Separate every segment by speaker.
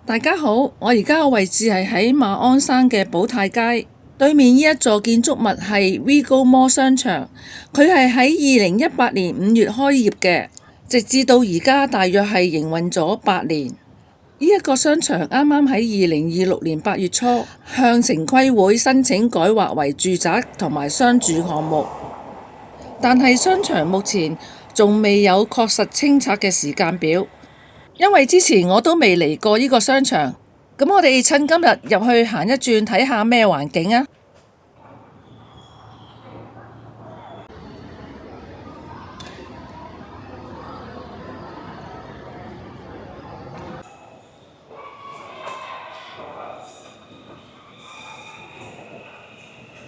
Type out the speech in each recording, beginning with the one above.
Speaker 1: 大家好，我而家嘅位置係喺馬鞍山嘅寶泰街對面，呢一座建築物係 Vigo Mall 商場，佢係喺2018年5月開業嘅，直至到而家大約係營運咗8年。呢一個商場啱啱喺2026年8月初向城規會申請改劃為住宅同埋商住項目，但係商場目前仲未有確實清拆嘅時間表。因為之前我都未嚟過呢個商場，咁我哋趁今日入去行一轉睇下咩環境啊！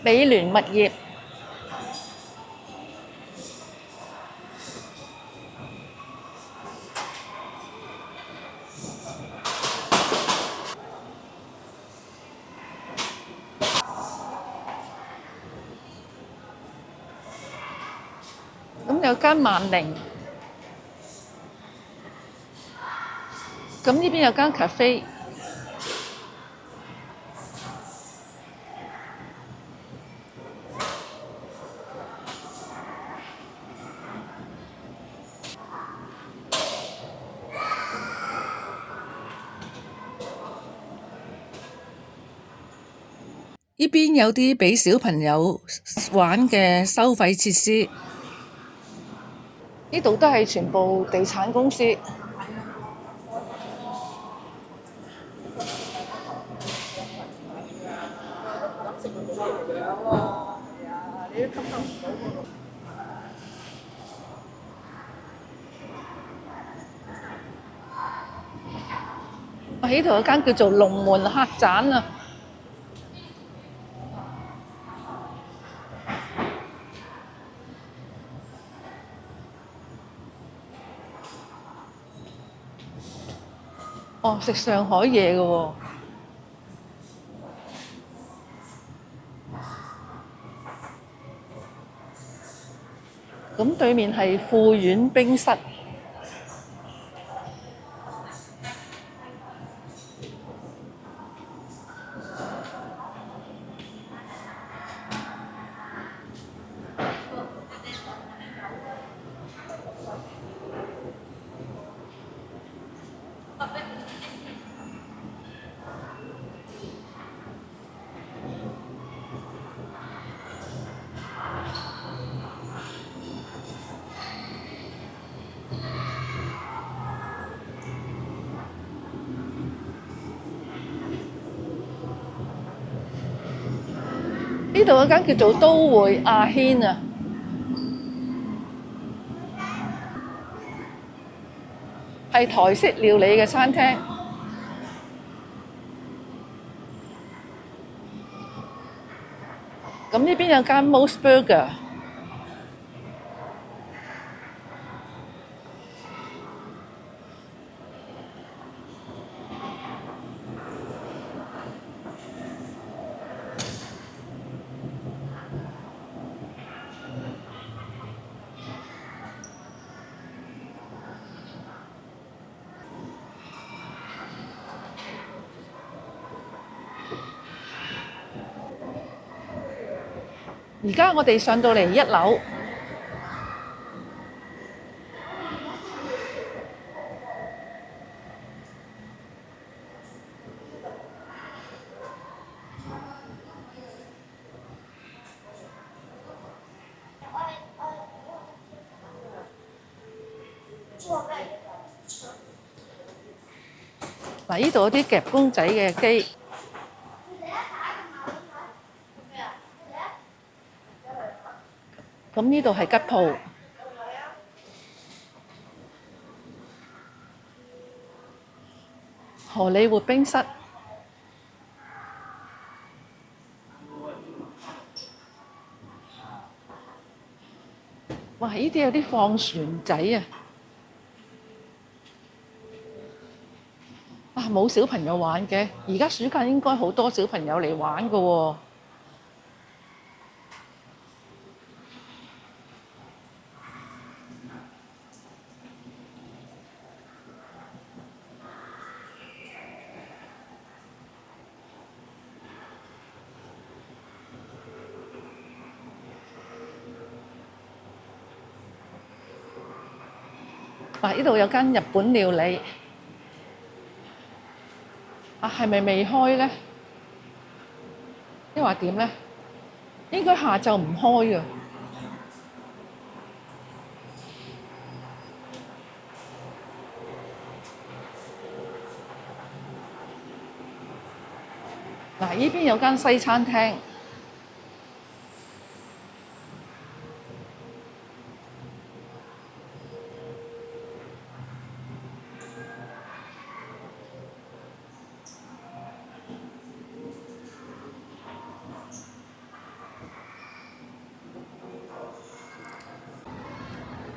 Speaker 1: 美聯物業，咁有間萬寧，咁呢邊有間 cafe。呢邊有啲畀小朋友玩嘅收費設施，呢度都係全部地產公司。呢度有間叫做龍門客棧啊！哦，食上海嘢嘅喎。咁對面係富苑冰室。呢度有間叫做都會阿軒啊，係台式料理嘅餐廳。咁呢邊有間 Mos Burger。而家我哋上到嚟1樓，嗱，呢度有啲夾公仔嘅機。咁呢度係吉鋪，荷里活冰室。哇！呢啲有啲放船仔啊！啊，冇小朋友玩嘅，而家暑假應該好多小朋友嚟玩㗎喎。嗱，呢度有間日本料理，係咪未開呢？抑或點呢？應該下晝唔開啊。嗱，呢邊有間西餐廳，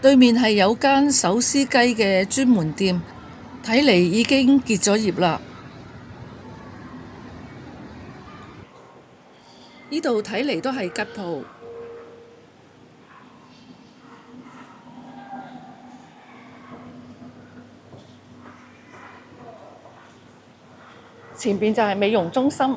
Speaker 1: 對面係有間手撕雞嘅專門店，睇嚟已經結咗業啦。呢度睇嚟都係吉鋪。前邊就係美容中心。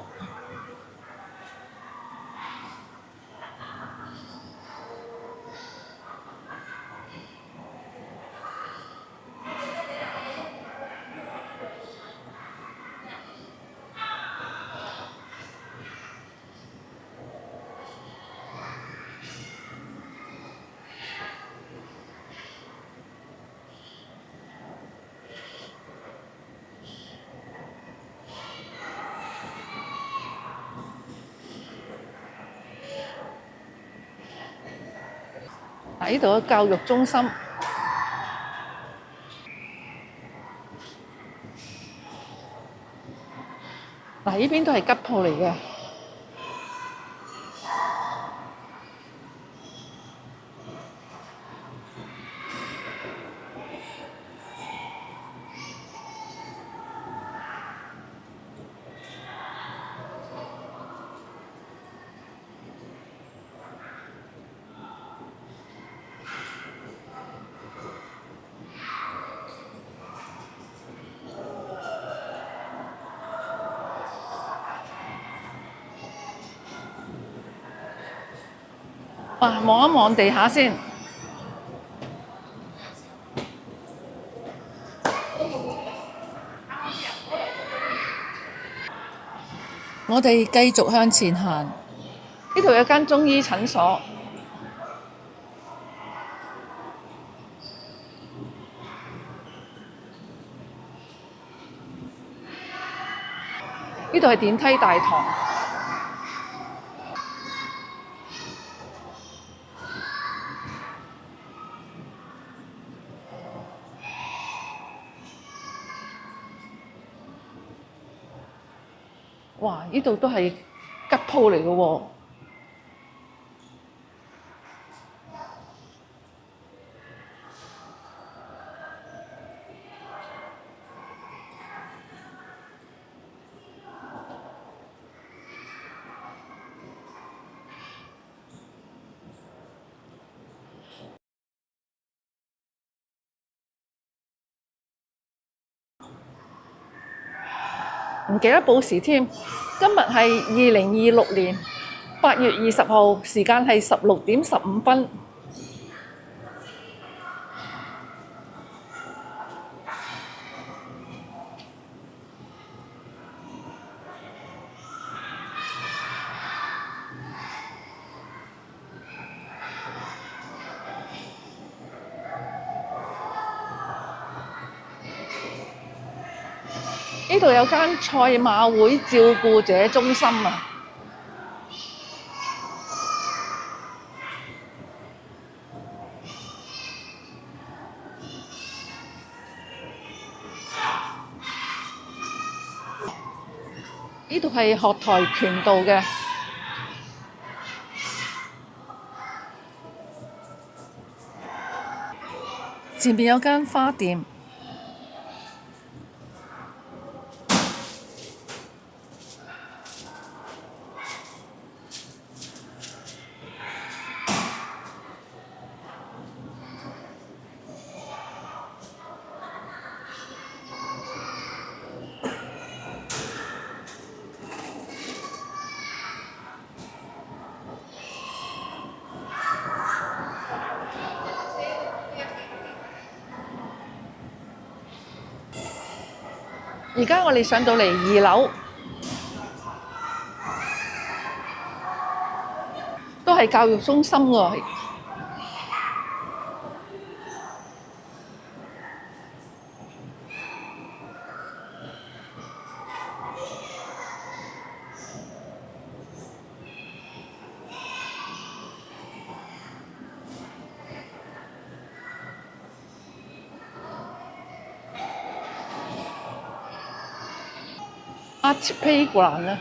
Speaker 1: 呢度有教育中心。呢邊都係吉鋪嚟嘅。望一望地下先。我哋繼續向前行，呢度有間中醫診所。呢度係電梯大堂。哇！呢度都係吉鋪嚟嘅喎。唔記得報時添，今日係2026年8月20號，時間係16點15分。呢度有間賽馬會照顧者中心啊！呢度係學跆拳道嘅。前面有間花店。而家我哋上到嚟二樓，都係教育中心喎。Art Playground 啊！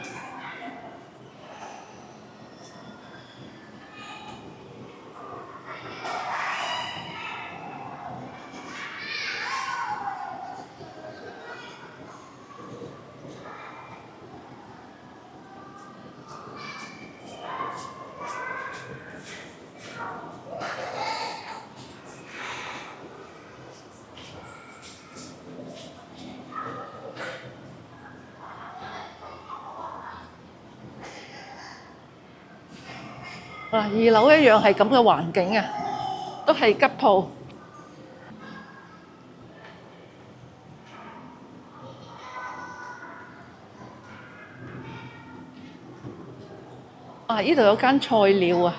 Speaker 1: 二樓一樣係咁嘅環境啊，都係吉鋪。呢度有間菜鳥啊！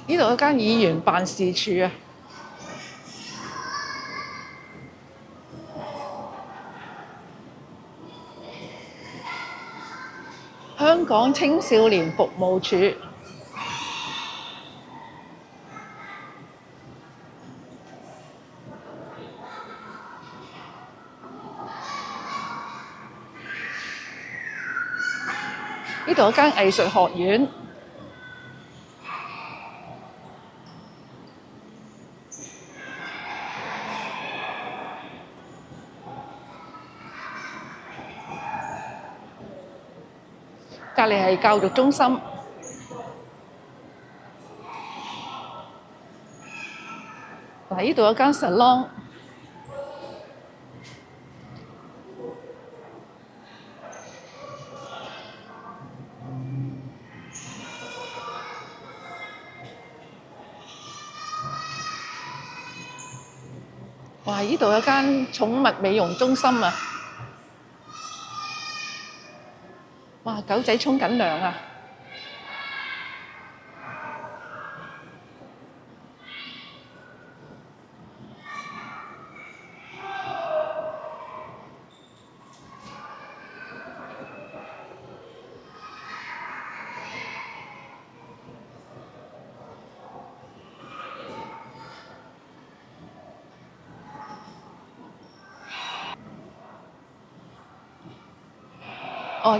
Speaker 1: 呢度有間議員辦事處啊！香港青少年服務處。呢度有間藝術學院。隔離係教育中心。呢度有間 salon。呢度有間寵物美容中心啊！狗仔沖緊涼啊！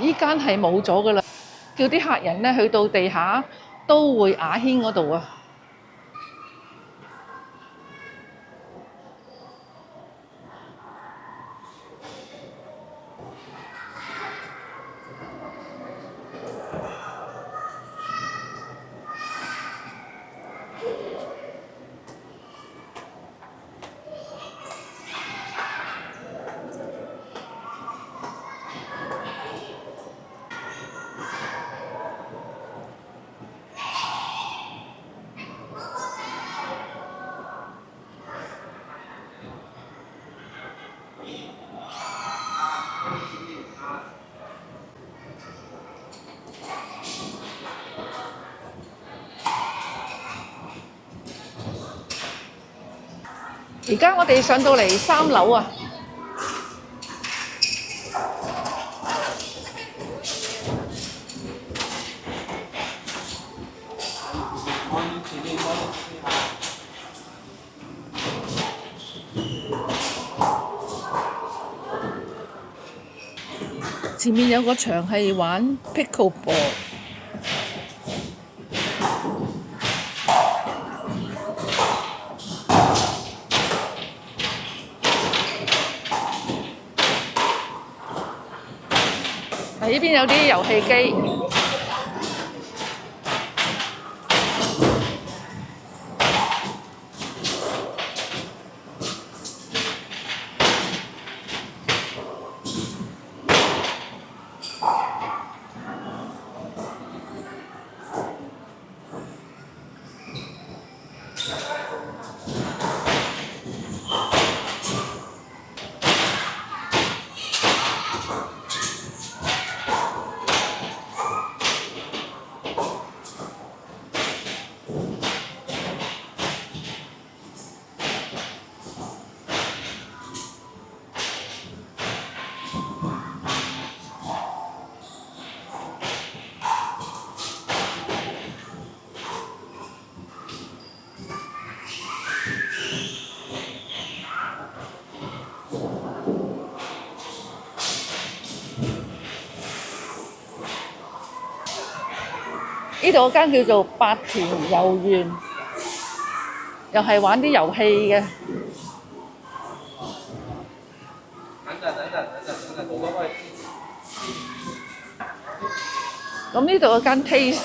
Speaker 1: 依間係冇咗㗎喇，叫啲客人呢去到地下都會雅軒嗰度啊。而家我哋上到嚟3樓啊！前面有個場係玩 pickleball。呢邊有啲遊戲機。呢度間叫做百田遊園，又係玩啲遊戲嘅。咁呢度有間 Taste，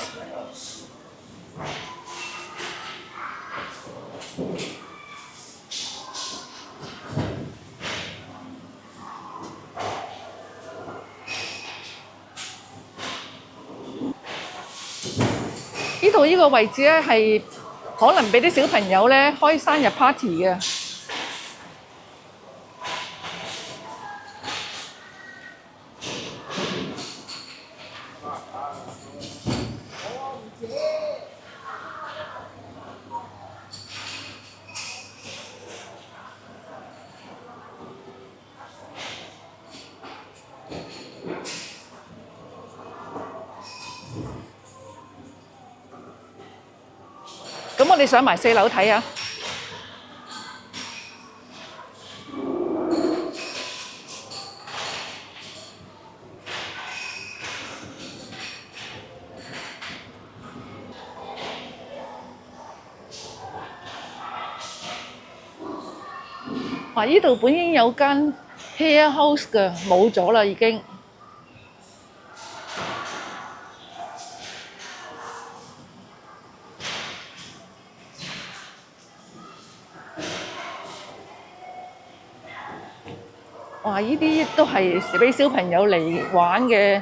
Speaker 1: 呢度呢個位置咧係可能俾啲小朋友咧開生日 party 嘅。咁我哋上埋4樓睇下。哇！呢度本應有間 hair house 嘅，冇咗啦已經。哇！呢啲都係俾小朋友嚟玩嘅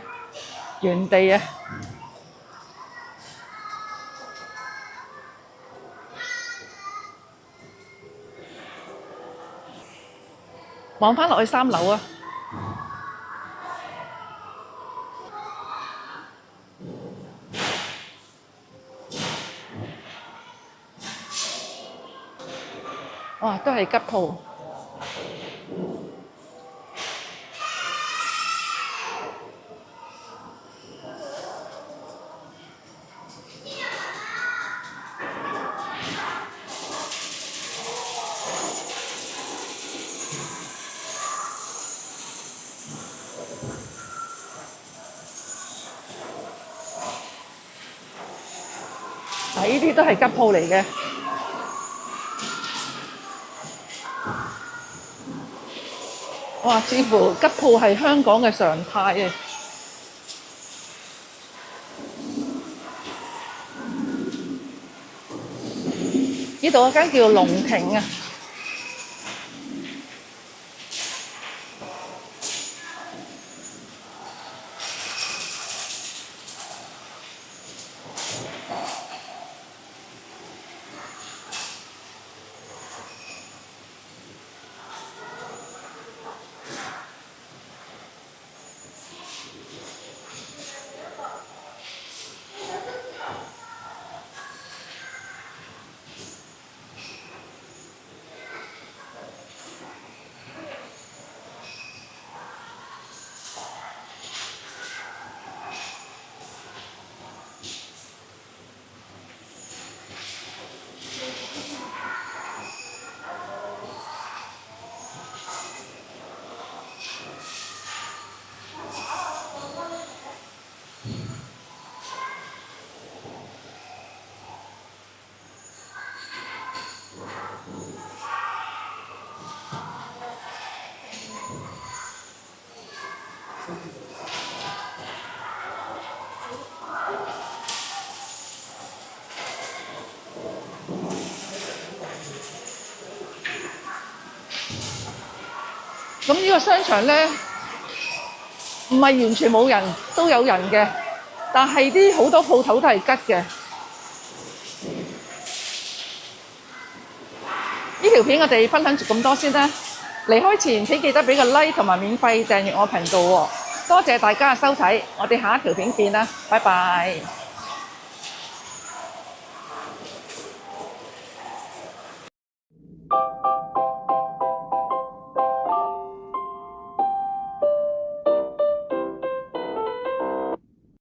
Speaker 1: 園地啊！望返落去3樓啊！哇！都係吉鋪。呢啲都係吉鋪嚟嘅。哇！似乎吉鋪係香港嘅常態啊！呢度有間叫龍庭啊。咁呢個商場咧，唔係完全冇人，都有人嘅，但係啲好多鋪頭都係吉嘅。呢條片我哋分享住咁多先啦。離開前請記得俾個 like 同埋免費訂閱我頻道喎。多謝大家嘅收睇，我哋下一條片見啦，拜拜。